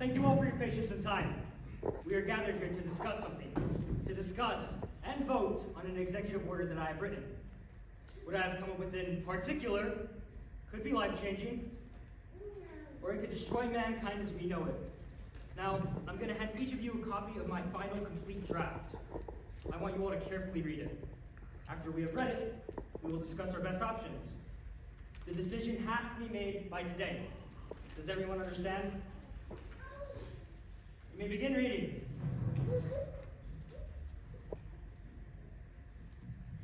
Thank you all for your patience and time. We are gathered here to discuss something. To discuss and vote on an executive order that I have written. What I have come up with in particular could be life-changing, or it could destroy mankind as we know it. Now, I'm going to hand each of you a copy of my final complete draft. I want you all to carefully read it. After we have read it, we will discuss our best options. The decision has to be made by today. Does everyone understand? You may begin reading.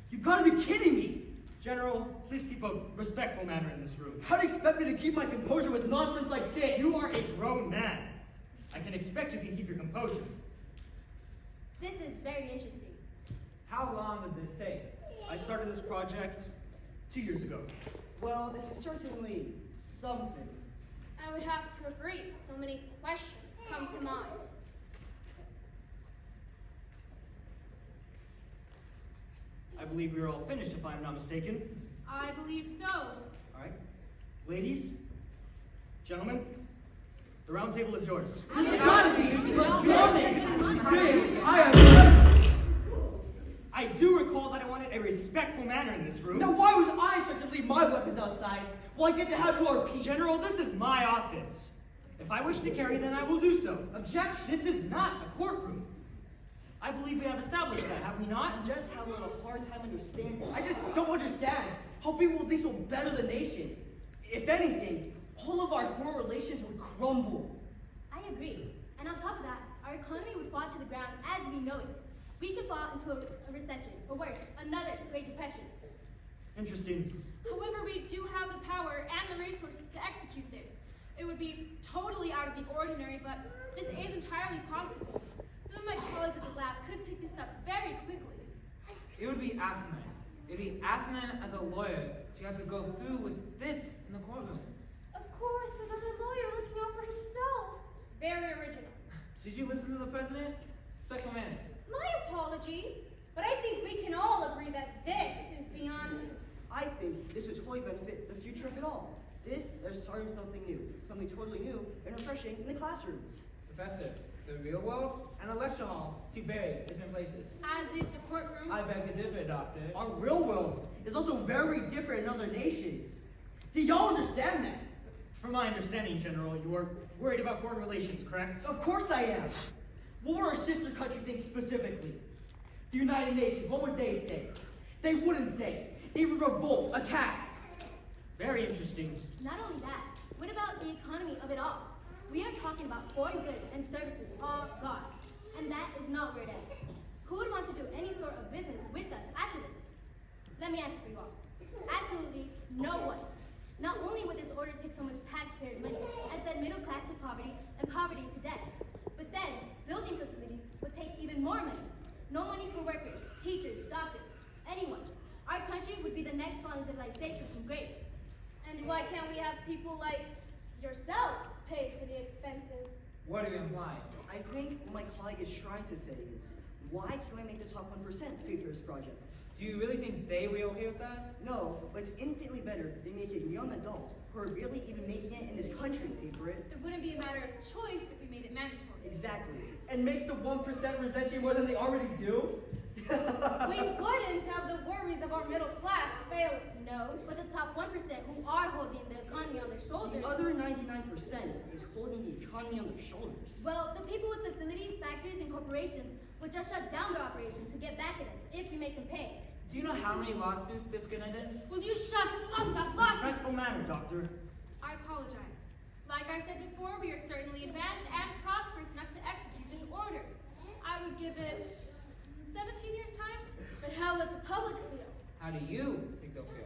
You've got to be kidding me! General, please keep a respectful manner in this room. How do you expect me to keep my composure with nonsense like this? You are a grown man. I can expect you can keep your composure. This is very interesting. How long did this take? I started this project 2 years ago. Well, this is certainly something. I would have to agree. So many questions come to mind. I believe we are all finished, if I'm not mistaken. I believe so. All right. Ladies, gentlemen, the round table is yours. I do recall that I wanted a respectful manner in this room. Now why was I instructed to leave my weapons outside while I get to have your peace? General, this is my office. If I wish to carry, then I will do so. Objection! This is not a courtroom. I believe we have established that, have we not? I'm just having a little hard time understanding. I just don't understand how people would think so better the nation. If anything, all of our foreign relations would crumble. I agree. And on top of that, our economy would fall to the ground as we know it. We could fall into a recession, or worse, another Great Depression. Interesting. However, we do have the power and the resources to execute this. It would be totally out of the ordinary, but this is entirely possible. Some of my colleagues at the lab could pick this up very quickly. It would be asinine. It would be asinine as a lawyer to have to go through with this in the courtroom. Of course, another lawyer looking out for himself. Very original. Did you listen to the president? Respectful manners. My apologies, but I think we can all agree that this is beyond... I think this would totally benefit the future of it all. They're starting something new, something totally new and refreshing in the classrooms. Professor, the real world and the lecture hall, two very different places. As is the courtroom. I beg to differ, Doctor. Our real world is also very different in other nations. Do y'all understand that? From my understanding, General, you are worried about foreign relations, correct? Of course I am. What would our sister country think specifically? The United Nations, what would they say? They wouldn't say. They would revolt, attack. Very interesting. Not only that, what about the economy of it all? We are talking about foreign goods and services all gone. And that is not where it ends. Who would want to do any sort of business with us after this? Let me answer for you all. Absolutely no one. Not only would this order take so much taxpayers' money and send middle class to poverty and poverty to debt, but then building facilities would take even more money. No money for workers, teachers, doctors, anyone. Our country would be the next fallen civilization from grace. And why can't we have people like yourselves pay for the expenses? What are you implying? I think what my colleague is trying to say is, why can't I make the top 1% pay for this project? Do you really think they will be okay with that? No, but it's infinitely better than making young adults who are barely even making it in this country pay for it. It wouldn't be a matter of choice if we made it mandatory. Exactly. And make the 1% resent you more than they already do? We wouldn't have the worries of our middle class failing. No, but the top 1% who are holding the economy on their shoulders. The other 99% is holding the economy on their shoulders. Well, the people with facilities, factories, and corporations would just shut down their operations to get back at us if we make them pay. Do you know how many lawsuits this could end in? Will you shut up about lawsuits? Respectful manner, Doctor. I apologize. Like I said before, we are certainly advanced and prosperous enough to execute this order. I would give it 17 years' time. But how would the public feel? How do you think they'll feel?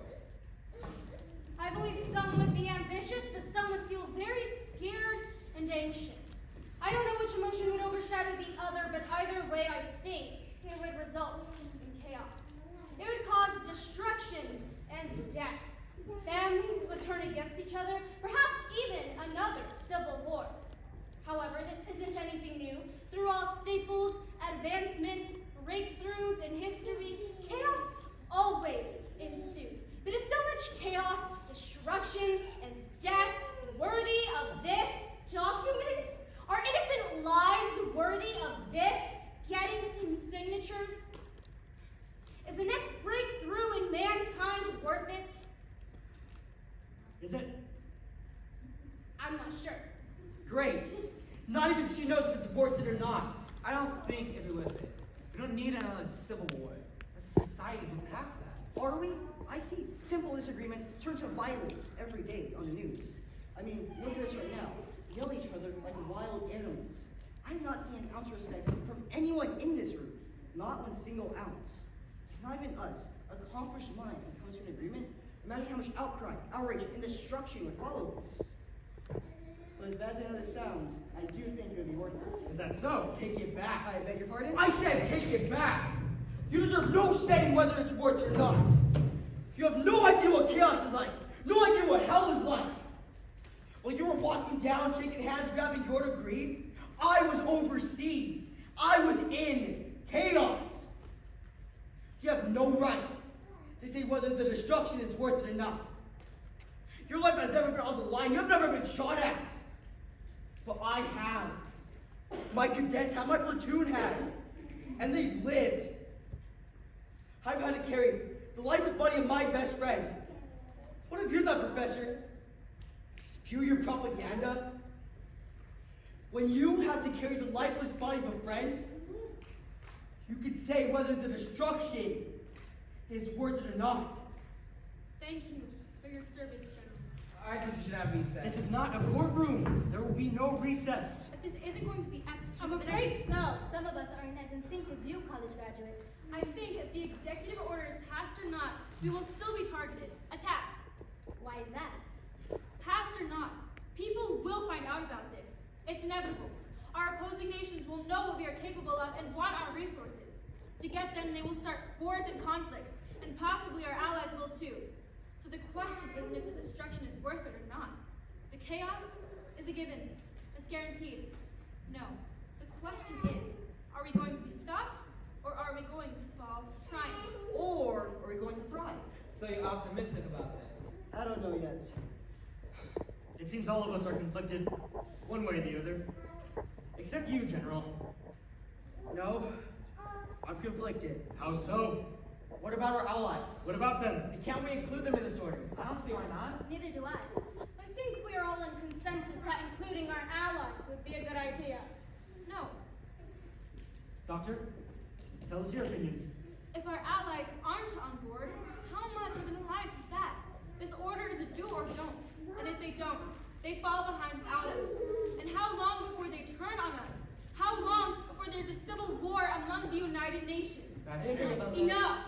I believe some would be ambitious, but some would feel very scared and anxious. I don't know which emotion would overshadow the other, but either way, I think it would result in chaos. It would cause destruction and death. Families would turn against each other, perhaps even another civil war. However, this isn't anything new. Through all staples, advancements, breakthroughs in history, chaos always ensued. But is so much chaos, destruction, and death worthy of this document? Are Great. Not even she knows if it's worth it or not. I don't think it'd be worth it. We don't need another civil war. A society would pass that. Are we? I see simple disagreements turn to violence every day on the news. I mean, look at us right now. Yell at each other like wild animals. I've not seen an ounce of respect from anyone in this room. Not one single ounce. Not even us, accomplished minds that come to an agreement. Imagine how much outcry, outrage, and destruction would follow this. But as bad as I know this sounds, I do think it would be worth it. Is that so? Take it back. I beg your pardon? I said take it back. You deserve no say in whether it's worth it or not. You have no idea what chaos is like. No idea what hell is like. While you were walking down, shaking hands, grabbing your degree, I was overseas. I was in chaos. You have no right to say whether the destruction is worth it or not. Your life has never been on the line. You've never been shot at. But I have. My cadets have. My platoon has. And they've lived. I've had to carry the lifeless body of my best friend. What have you done, Professor? Spew your propaganda? When you have to carry the lifeless body of a friend, you could say whether the destruction is worth it or not. Thank you for your service, General. I think you should have recess. This is not a courtroom. There will be no recess. If this isn't going to be executed, I'm afraid so. Some of us aren't as in sync as you, college graduates. I think if the executive order is passed or not, we will still be targeted, attacked. Why is that? Passed or not, people will find out about this. It's inevitable. Our opposing nations will know what we are capable of and want our resources. To get them, they will start wars and conflicts, and possibly our allies will too. So the question isn't if the destruction is worth it or not. The chaos is a given. It's guaranteed. No. The question is, are we going to be stopped, or are we going to fall trying? Or are we going to thrive? So you're optimistic about that. I don't know yet. It seems all of us are conflicted, one way or the other. Except you, General. No, I'm conflicted. How so? What about our allies? What about them? And can't we include them in this order? I don't see why not. Neither do I. I think we are all in consensus that including our allies would be a good idea. No. Doctor, tell us your opinion. If our allies aren't on board, how much of an alliance is that? This order is a do or don't. And if they don't, they fall behind without us. And how long before they turn on us? How long before there's a civil war among the United Nations? That's Thinking true. about that. Enough!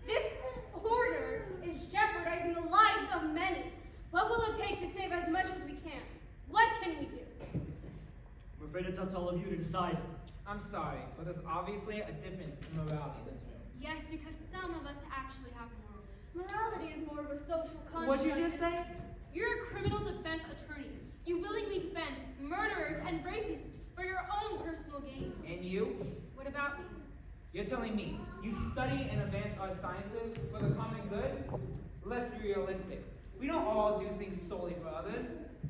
This order is jeopardizing the lives of many. What will it take to save as much as we can? What can we do? I'm afraid it's up to all of you to decide. I'm sorry, but there's obviously a difference in morality in this room. Yes, because some of us actually have morals. Morality is more of a social construct. What'd you just say? You're a criminal defense attorney. You willingly defend murderers and rapists for your own personal gain. And you? What about me? You're telling me you study and advance our sciences for the common good? Let's be realistic. We don't all do things solely for others.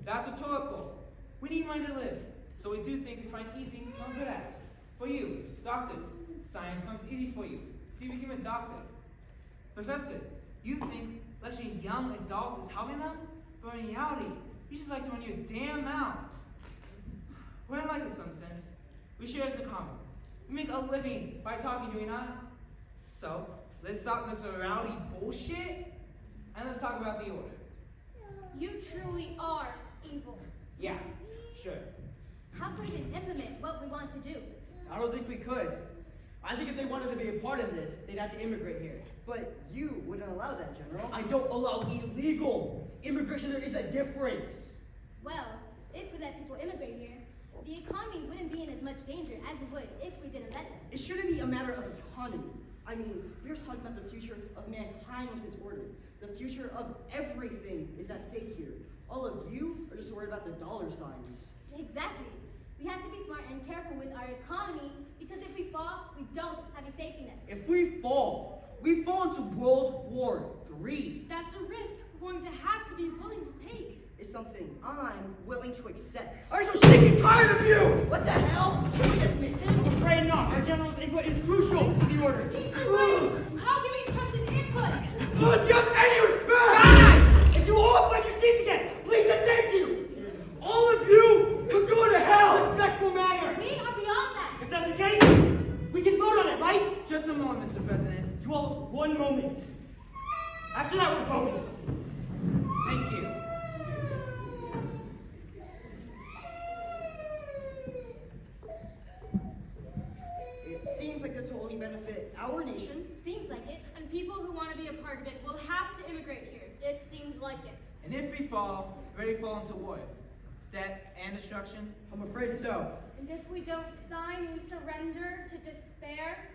That's rhetorical. We need money to live, so we do things we find easy and good at. For you, doctor, science comes easy for you, so you became a doctor. Professor, you think lecturing young adults is helping them? But in reality, you just like to run your damn mouth. We're alike in some sense. We share this in common. We make a living by talking, do we not? So, let's stop this morality bullshit, and let's talk about the order. You truly are evil. Yeah, sure. How could we even implement what we want to do? I don't think we could. I think if they wanted to be a part of this, they'd have to immigrate here. But you wouldn't allow that, General. I don't allow illegal immigration. There is a difference. Well, if we let people immigrate here, the economy wouldn't be in as much danger as it would if we didn't let them. It shouldn't be a matter of economy. I mean, we're talking about the future of mankind with this order. The future of everything is at stake here. All of you are just worried about the dollar signs. Exactly. We have to be smart and careful with our economy because if we fall, we don't have a safety net. If we fall into World War III. That's a risk we're going to have to be willing to take. It's something I'm willing to accept. I'm so sick and tired of you! What the hell? Can we dismiss him? I'm afraid not. Our General's input is crucial to the order. He's right. How can we trust his input? Do you have any respect? If you all find your seats again, please and thank you! All of you one, Mr. President. You all have 1 moment. After that, we're voting. Thank you. It seems like this will only benefit our nation. Seems like it. And people who want to be a part of it will have to immigrate here. It seems like it. And if we fall, we already fall into what? Debt and destruction? I'm afraid so. And if we don't sign, we surrender to despair.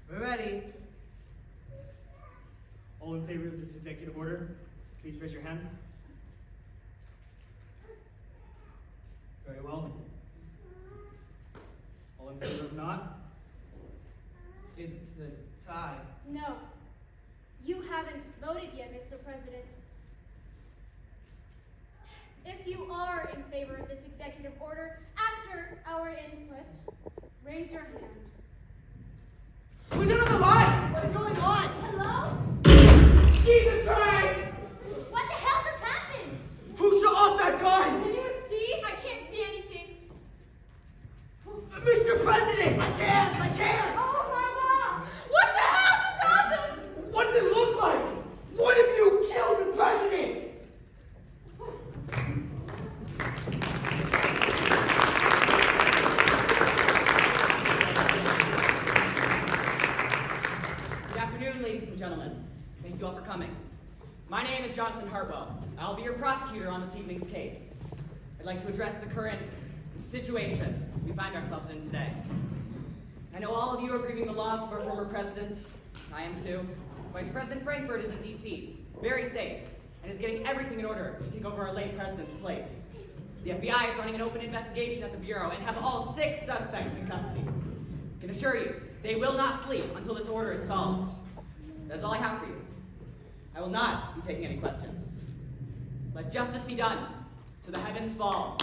We're ready. All in favor of this executive order, please raise your hand. Very well. All in favor of not? It's a tie. No. You haven't voted yet, Mr. President. If you are in favor of this executive order, after our input, raise your hand. Who's on the line? What is going on? Hello? Jesus Christ! What the hell just happened? Who shot off that Can gun? anyone see? I can't see anything. Mr. President! I can't! Oh my God! What the hell just happened? What does it look like? What if you killed the president? Good afternoon, ladies and gentlemen. Thank you all for coming. My name is Jonathan Hartwell. I'll be your prosecutor on this evening's case. I'd like to address the current situation we find ourselves in today. I know all of you are grieving the loss of our former president. I am too. Vice President Frankfurt is in D.C., very safe, and is getting everything in order to take over our late president's place. The FBI is running an open investigation at the Bureau and have all 6 suspects in custody. I can assure you, they will not sleep until this order is solved. That's all I have for you. I will not be taking any questions. Let justice be done, till the heavens fall.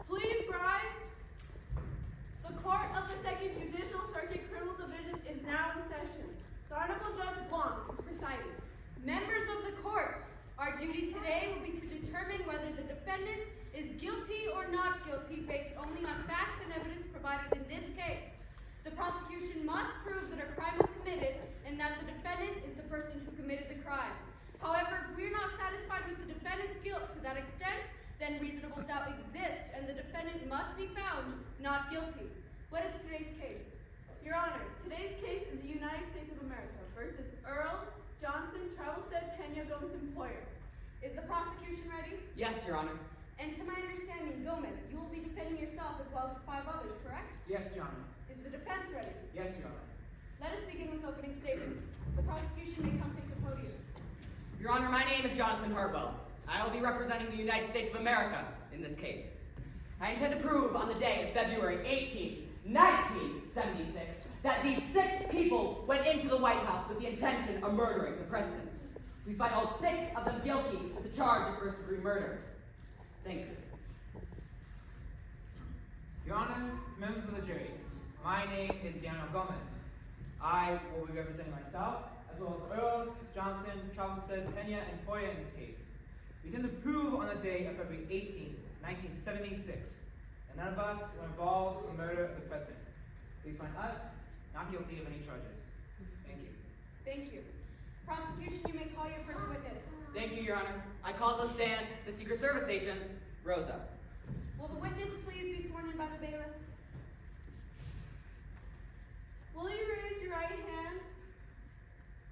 Please rise. The Court of the Second Judicial Circuit Criminal Division is now in session. The Honorable Judge Blanc is presiding. Members of the court, our duty today will be to determine whether the defendant is guilty or not guilty based only on facts and evidence provided in this case. The prosecution must prove that a crime was committed and that the defendant is the person who committed the crime. However, if we are not satisfied with the defendant's guilt to that extent, then reasonable doubt exists and the defendant must be found not guilty. What is today's case? Your Honor, today's case is the United States of America versus Earls, Johnson, Travelstead, Pena, Gomez, and Poyer. Is the prosecution ready? Yes, Your Honor. And to my understanding, Gomez, you will be defending yourself as well as the 5 others, correct? Yes, Your Honor. Is the defense ready? Yes, Your Honor. Let us begin with opening statements. The prosecution may come take the podium. Your Honor, my name is Jonathan Hartwell. I will be representing the United States of America in this case. I intend to prove on the day of February 18, 1976, that these 6 people went into the White House with the intention of murdering the president. Please find all 6 of them guilty of the charge of first-degree murder. Thank you. Your Honor, members of the jury, my name is Daniel Gomez. I will be representing myself, as well as Earls, Johnson, Travelstead, Pena, and Poyer in this case. We intend to prove on the day of February 18, 1976, that none of us were involved in the murder of the president. Please find us not guilty of any charges. Thank you. Thank you. Prosecution, you may call your first witness. Thank you, Your Honor. I call to the stand the Secret Service agent, Rosa. Will the witness please be sworn in by the bailiff? Will you raise your right hand?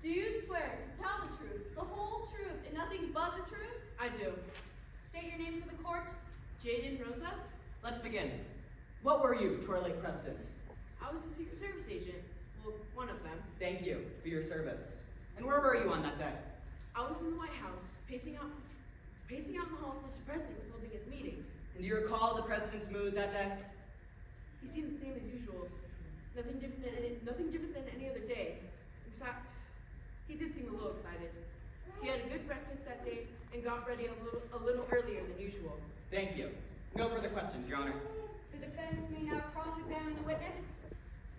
Do you swear to tell the truth, the whole truth, and nothing but the truth? I do. State your name for the court. Jaden Rosa. Let's begin. What were you to our late president? I was a Secret Service agent. Well, one of them. Thank you for your service. And where were you on that day? I was in the White House, pacing out in the halls while the president was holding his meeting. And do you recall the president's mood that day? He seemed the same as usual. Nothing different than any other day. In fact, He did seem a little excited. He had a good breakfast that day and got ready a little earlier than usual. Thank you. No further questions, Your Honor. The defense may now cross-examine the witness.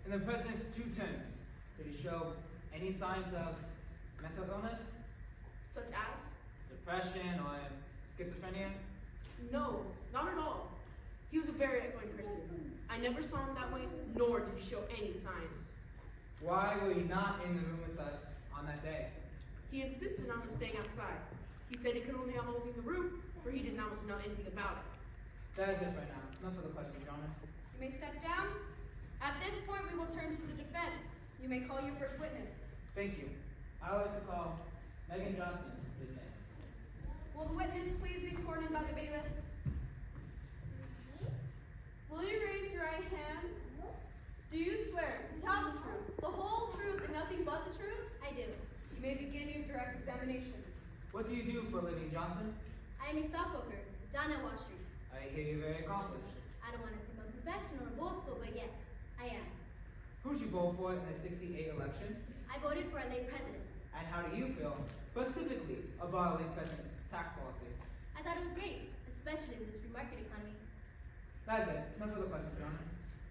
In the president's 2 terms, did he show any signs of mental illness, Such as? depression, or schizophrenia? No, not at all. He was a very outgoing person. I never saw him that way, nor did he show any signs. Why were you not in the room with us on that day? He insisted on us staying outside. He said he could only have all in the room, for he did not want to know anything about it. That is it for now. No further questions, Your Honor. You may step down. At this point, we will turn to the defense. You may call your first witness. Thank you. I would like to call Megan Johnson to the stand. Will the witness please be sworn in by the bailiff? Will you raise your right hand? Do you swear to tell the truth, the whole truth, and nothing but the truth? I do. You may begin your direct examination. What do you do for a living, Johnson? I am a stockbroker, down at Wall Street. I hear you're very accomplished. I don't want to seem unprofessional or boastful, but yes, I am. Who'd you vote for in the '68 election? I voted for a late president. And how do you feel specifically about a late president's tax policy? I thought it was great, especially in this free market economy. That is it. No further questions, Your Honor.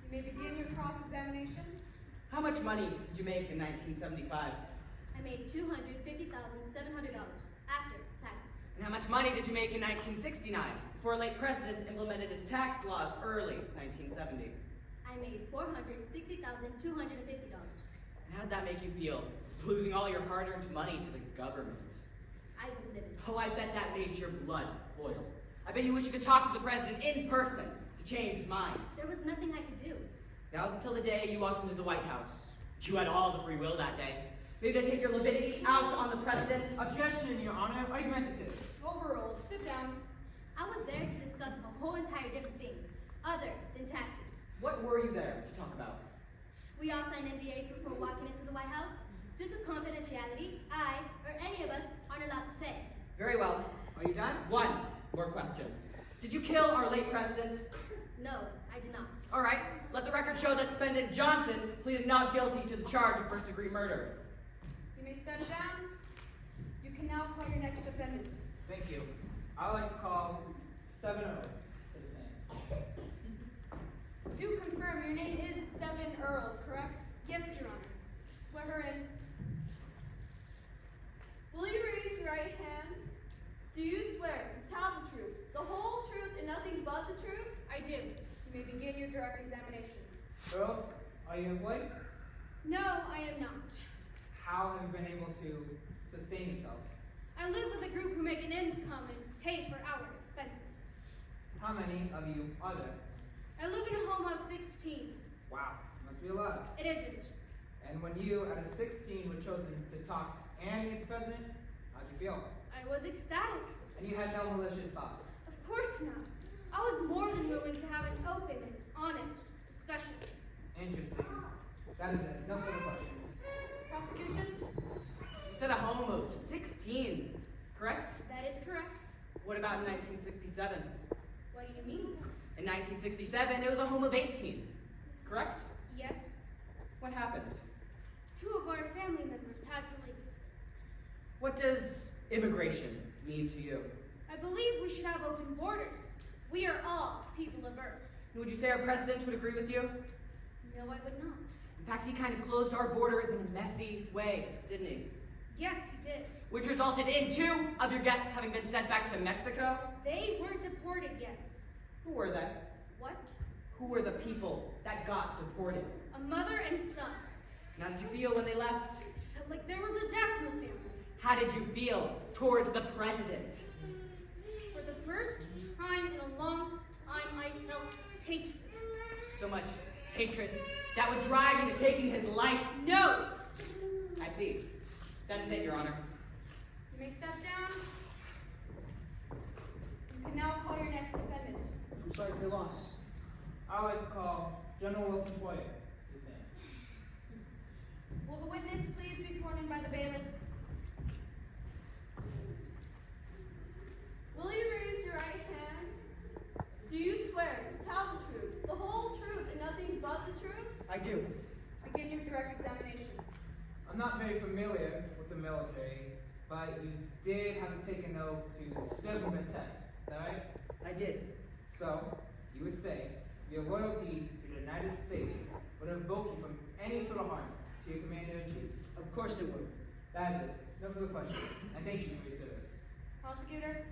You may begin your cross-examination. How much money did you make in 1975? I made $250,700 after taxes. And how much money did you make in 1969 before a late president implemented his tax laws early 1970? I made $460,250. And how did that make you feel, losing all your hard-earned money to the government? I was living. Oh, I bet that made your blood boil. I bet you wish you could talk to the president in person to change his mind. There was nothing I could do. That was until the day you walked into the White House. You had all the free will that day. Maybe to take your lividity out on the president. Objection, Your Honor. Argumentative. Overruled. Sit down. I was there to discuss a whole entire different thing, other than taxes. What were you there to talk about? We all signed NDAs before walking into the White House. Due to confidentiality, I, or any of us, aren't allowed to say. Very well. Are you done? One more question. Did you kill our late president? No, I did not. All right. Let the record show that defendant Johnson pleaded not guilty to the charge of first-degree murder. You may step down. You can now call your next defendant. Thank you. I would like to call 7 Earls to the stand. To confirm, your name is 7 Earls, correct? Yes, Your Honor. Swear her in. Will you raise your right hand? Do you swear to tell the truth, the whole truth, and nothing but the truth? I do. You may begin your direct examination. Earls, are you employed? No, I am not. How have you been able to sustain yourself? I live with a group who make an income and pay for our expenses. How many of you are there? I live in a home of 16. Wow, must be a lot. It isn't. And when you, at a 16, were chosen to talk and meet the president, how'd you feel? I was ecstatic. And you had no malicious thoughts. Of course not. I was more than willing to have an open and honest discussion. Interesting. That is it. No further questions. Prosecution? You said a home of 16, correct? That is correct. What about in 1967? What do you mean? In 1967, it was a home of 18, correct? Yes. What happened? 2 of our family members had to leave. What does immigration mean to you? I believe we should have open borders. We are all people of Earth. And would you say our president would agree with you? No, I would not. In fact, he kind of closed our borders in a messy way, didn't he? Yes, he did. Which resulted in 2 of your guests having been sent back to Mexico. They were deported, yes. Who were they? What? Who were the people that got deported? A mother and son. And how did you feel when they left? Felt like there was a death in the family. How did you feel towards the president? For the first time in a long time, I felt hatred. So much hatred that would drive you to taking his life. No! I see. That is it, Your Honor. You may step down. You can now call your next defendant. I'm sorry for your loss. I would like to call General Wilson Poyer to the stand. Will the witness please be sworn in by the bailiff? Will you raise your right hand? Do you swear to tell the truth, the whole truth, and nothing but the truth? I do. Begin your direct examination. I'm not very familiar with the military, but you did have to take an oath to serve and protect. Is that right? I did. So, you would say your loyalty to the United States would invoke you from any sort of harm to your commander-in-chief. Of course it would. That is it. No further questions. And thank you for your service. Prosecutor?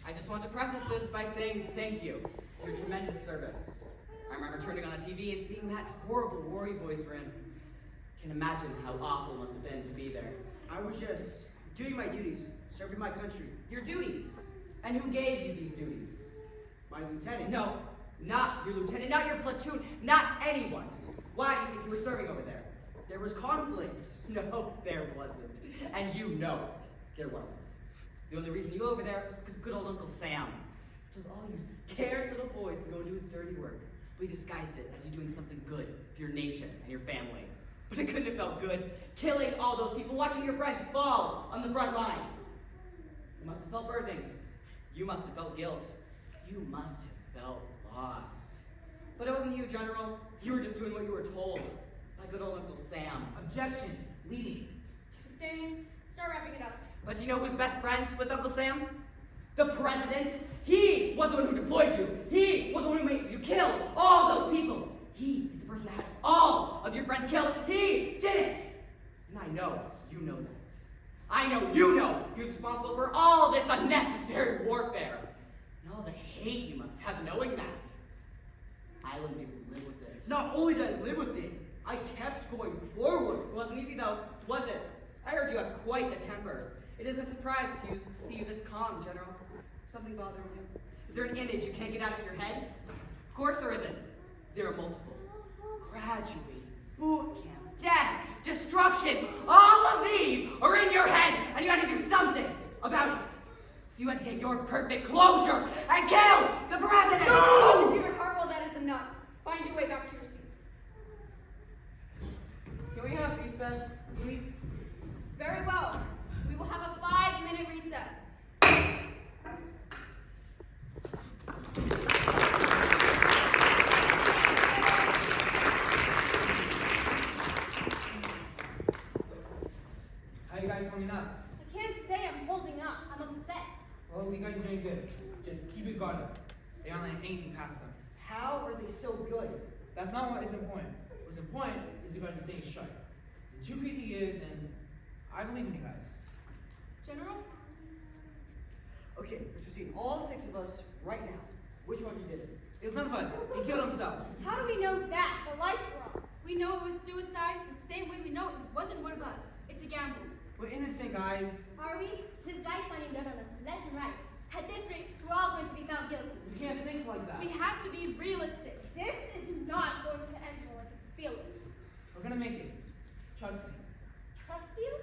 I just want to preface this by saying thank you for your tremendous service. I remember turning on the TV and seeing that horrible war you boys were in. Can imagine how awful it must have been to be there. I was just doing my duties, serving my country. Your duties. And who gave you these duties? My lieutenant. No, not your lieutenant, not your platoon, not anyone. Why do you think you were serving over there? There was conflict. No, there wasn't. And you know there wasn't. The only reason you were over there was because good old Uncle Sam told all you scared little boys to go do his dirty work. But he disguised it as you doing something good for your nation and your family. But it couldn't have felt good, killing all those people, watching your friends fall on the front lines. You must have felt burdening. You must have felt guilt. You must have felt lost. But it wasn't you, General. You were just doing what you were told by good old Uncle Sam. Objection. Leading. Sustained. Start wrapping it up. But do you know who's best friends with Uncle Sam? The president. He was the one who deployed you. He was the one who made you kill all those people. He is the person that had all of your friends killed. He did it. And I know you know that. I know you know he was responsible for all this unnecessary warfare. And all the hate you must have knowing that. I wouldn't be able to live with this. Not only did I live with it, I kept going forward. It wasn't easy though, was it? I heard you have quite a temper. It is a surprise to see you this calm, General. Something bothering you? Is there an image you can't get out of your head? Of course there isn't. There are multiple. Graduating, boot camp, death, destruction. All of these are in your head, and you had to do something about it. So you had to get your perfect closure and kill the president. Prosecutor Hartwell, that is enough. Find your way back to your seat. Can we have recess, please? Very well. We will have a 5-minute recess. How you guys holding up? I can't say I'm holding up. I'm upset. Well, you guys are doing good. Just keep it guarded. They aren't letting anything past them. How are they so good? That's not what is important. What's important is you guys staying sharp. It's 2 crazy years, and I believe in you guys. General? Okay, it's between all 6 of us right now. Which one of you did it? It was none of us. He killed himself. How do we know that? The lights were off. We know it was suicide the same way we know it wasn't one of us. It's a gamble. We're innocent, guys. Are we? This guy's finding dirt on us left and right. At this rate, we're all going to be found guilty. You can't think like that. We have to be realistic. This is not going to end well. I can feel it. We're gonna make it. Trust me. Trust you?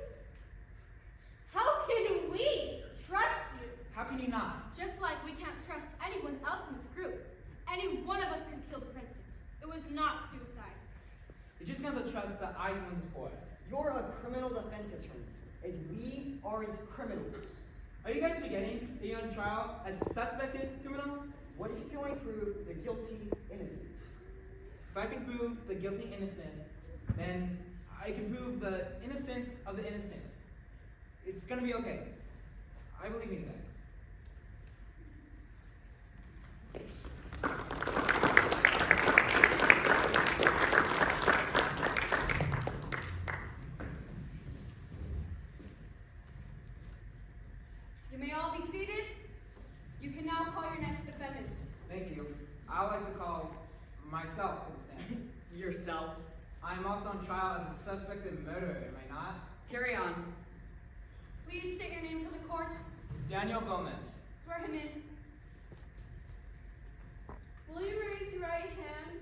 How can we trust you? How can you not? Just like we can't trust anyone else in this group. Any one of us can kill the president. It was not suicide. You're just gonna have to trust that I do this for us. You're a criminal defense attorney, and we aren't criminals. Are you guys forgetting that you're on trial as suspected criminals? What if you can only prove the guilty innocent? If I can prove the guilty innocent, then I can prove the innocence of the innocent. It's gonna be okay. I believe in you guys. You may all be seated. You can now call your next defendant. Thank you. I would like to call myself to the stand. Yourself. I'm also on trial as a suspected murderer, am I not? Carry on. Please state your name for the court. Daniel Gomez. Swear him in. Will you raise your right hand?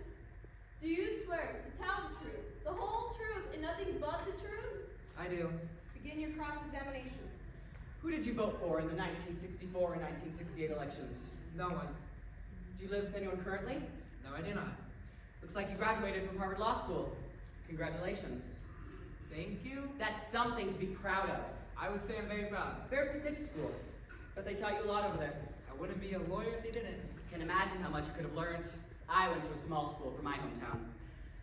Do you swear to tell the truth, the whole truth, and nothing but the truth? I do. Begin your cross-examination. Who did you vote for in the 1964 and 1968 elections? No one. Do you live with anyone currently? No, I do not. Looks like you graduated from Harvard Law School. Congratulations. Thank you. That's something to be proud of. I would say I'm very proud. Very prestigious school. But they taught you a lot over there. I wouldn't be a lawyer if they didn't. Can imagine how much you could have learned. I went to a small school from my hometown.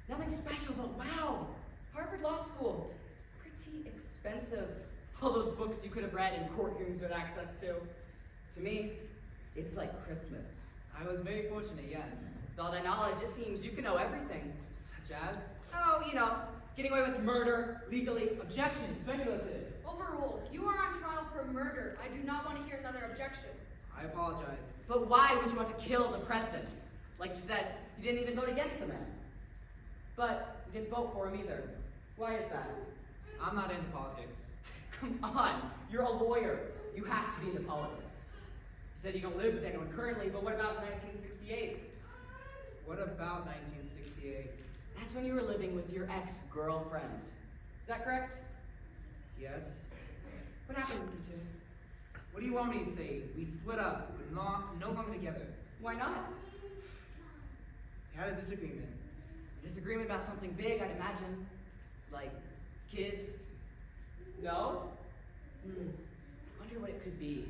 Nothing special, but wow! Harvard Law School. Pretty pretty expensive. All those books you could have read and court hearings you had access to. To me, it's like Christmas. I was very fortunate, yes. With all that knowledge, it seems you can know everything. Such as? Oh, you know, getting away with murder legally. Objection, speculative. Overruled. You are on trial for murder. I do not want to hear another objection. I apologize. But why would you want to kill the president? Like you said, you didn't even vote against the man. But you didn't vote for him either. Why is that? I'm not into politics. Come on, you're a lawyer. You have to be into politics. You said you don't live with anyone currently, but what about 1968? What about 1968? That's when you were living with your ex-girlfriend. Is that correct? Yes. What happened with you two? What do you want me to say? We split up, but no longer together. Why not? We had a disagreement. Disagreement about something big, I'd imagine. Like kids? No? Wonder what it could be.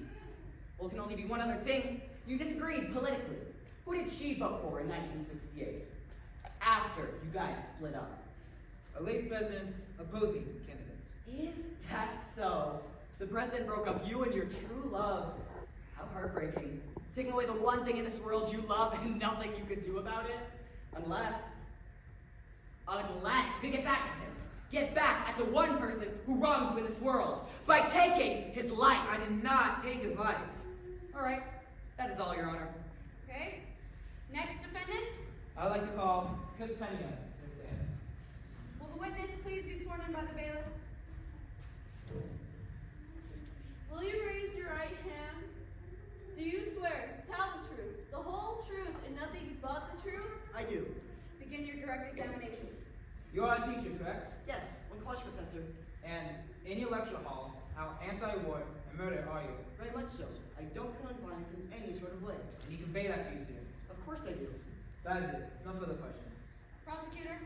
Well, it can only be one other thing. You disagreed politically. Who did she vote for in 1968? After you guys split up. A late president's opposing candidate. Is that so? The president broke up you and your true love. How heartbreaking. Taking away the one thing in this world you love and nothing you could do about it. Unless you could get back at him. Get back at the one person who wronged you in this world by taking his life. I did not take his life. All right, that is all, Your Honor. Okay? Next defendant. I'd like to call Chris Pena to the stand. Will the witness please be sworn in by the bailiff? Will you raise your right hand? Do you swear to tell the truth, the whole truth, and nothing but the truth? I do. Begin your direct examination. You are a teacher, correct? Yes, one college professor. And in your lecture hall, how anti-war and murder are you? Very much so. I don't condone violence in any sort of way. And you convey that to your students. Of course I do. That is it. No further questions. Prosecutor.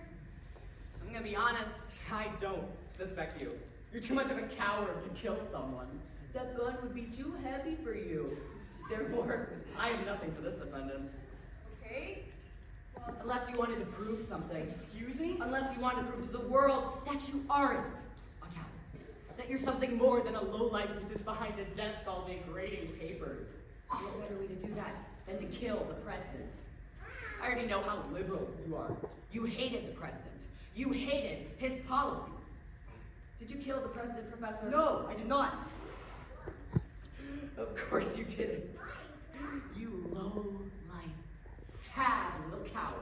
I'm gonna be honest, I don't suspect you. You're too much of a coward to kill someone. That gun would be too heavy for you. Therefore, I am nothing for this defendant. Okay. Well, Unless you wanted to prove something. Excuse me? Unless you wanted to prove to the world that you aren't a coward. That you're something more than a lowlife who sits behind a desk all day grading papers. What better way to do that than to kill the president? I already know how liberal you are. You hated the president. You hated his policies. Did you kill the president, Professor? No, I did not. Of course you didn't. You low-life, sad little coward.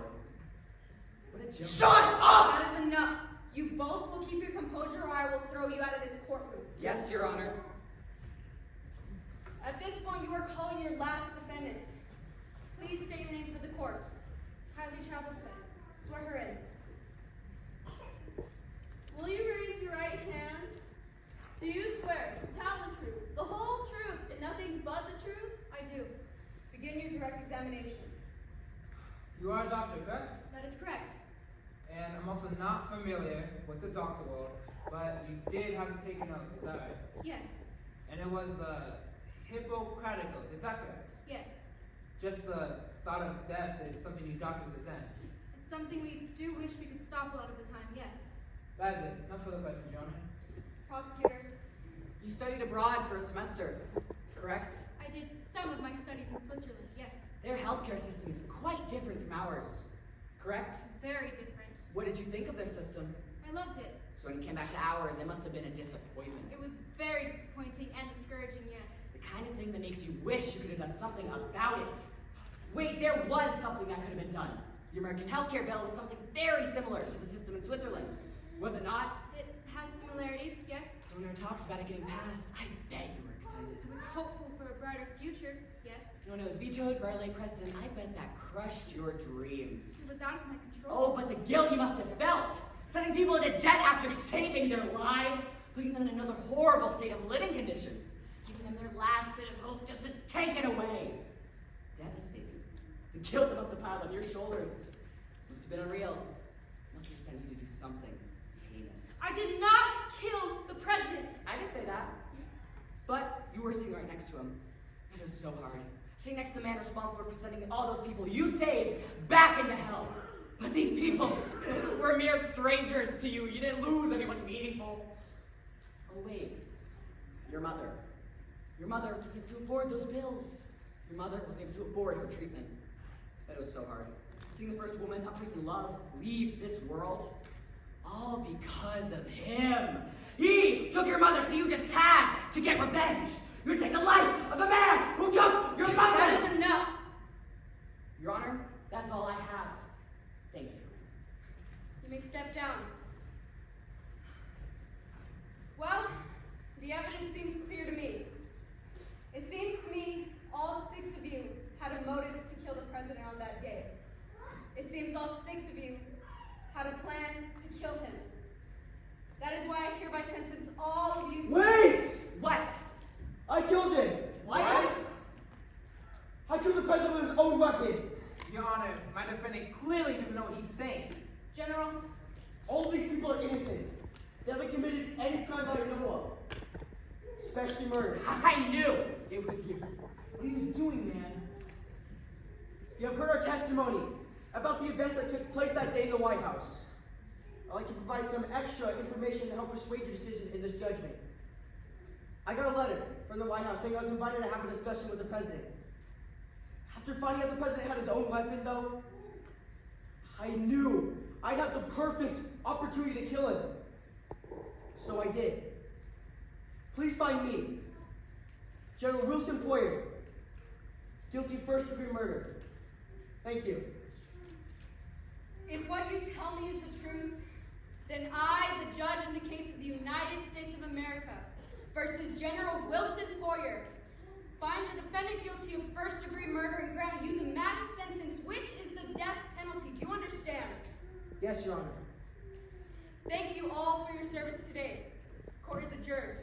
What a joke. Shut up! that is enough. You both will keep your composure or I will throw you out of this courtroom. Yes, Your Honor. At this point, you are calling your last defendant. Please state your name for the court. Kylie Chavelson. Swear her in. Will you raise your right hand? Do you swear to tell the truth, the whole truth, and nothing but the truth? I do. Begin your direct examination. You are a doctor, correct? That is correct. And I'm also not familiar with the doctor world, but you did have to take an oath, is that right? Yes. And it was the Hippocratic oath, is that correct? Yes. Just the thought of death is something you doctors resent. It's something we do wish we could stop a lot of the time, yes. That is it. No further questions, Your Honor. Prosecutor, You studied abroad for a semester, correct? I did some of my studies in Switzerland, yes. Their healthcare system is quite different from ours, correct? Very different. What did you think of their system? I loved it. So when you came back to ours, it must have been a disappointment. It was very disappointing and discouraging, yes. The kind of thing that makes you wish you could have done something about it. Wait, there was something that could have been done. The American healthcare bill was something very similar to the system in Switzerland. Was it not? It had similarities, yes. So when there were talks about it getting passed, I bet you were excited. It was hopeful for a brighter future, yes. When it was vetoed by our late president, I bet that crushed your dreams. It was out of my control. Oh, but the guilt you must have felt! Sending people into debt after saving their lives, putting them in another horrible state of living conditions, giving them their last bit of hope just to take it away. Devastating. The guilt that must have piled on your shoulders must have been unreal. Must have sent you to do something heinous. I did not kill the president. I didn't say that. But you were sitting right next to him. And it was so hard. Sitting next to the man responsible for sending all those people you saved back into hell. But these people were mere strangers to you. You didn't lose anyone meaningful. Oh wait, your mother. Your mother was able to afford those bills. Your mother was able to afford her treatment. But it was so hard. Seeing the first woman a person loves leave this world, all because of him. He took your mother, so you just had to get revenge. You take the life of the man who took your mother. That is enough. Your Honor, that's all I have. Thank you. You may step down. Well, the evidence seems clear to me. It seems to me all 6 of you had a motive to kill the president on that day. It seems all 6 of you had a plan to kill him. That is why I hereby sentence all of you to... Wait! What? I killed him! What? I killed the president with his own weapon! Your Honor, my defendant clearly doesn't know what he's saying. General, All these people are innocent. They haven't committed any crime that I know of. Especially murder. I knew it was you. What are you doing, man? You have heard our testimony about the events that took place that day in the White House. I'd like to provide some extra information to help persuade your decision in this judgment. I got a letter from the White House saying I was invited to have a discussion with the president. After finding out the president had his own weapon, though, I knew I'd have the perfect opportunity to kill him. So I did. Please find me, General Wilson Poyer, guilty of first-degree murder. Thank you. if what you tell me is the truth, then I, the judge in the case of the United States of America versus General Wilson Poyer, find the defendant guilty of first-degree murder and grant you the max sentence, which is the death penalty. Do you understand? Yes, Your Honor. Thank you all for your service today. Court is adjourned.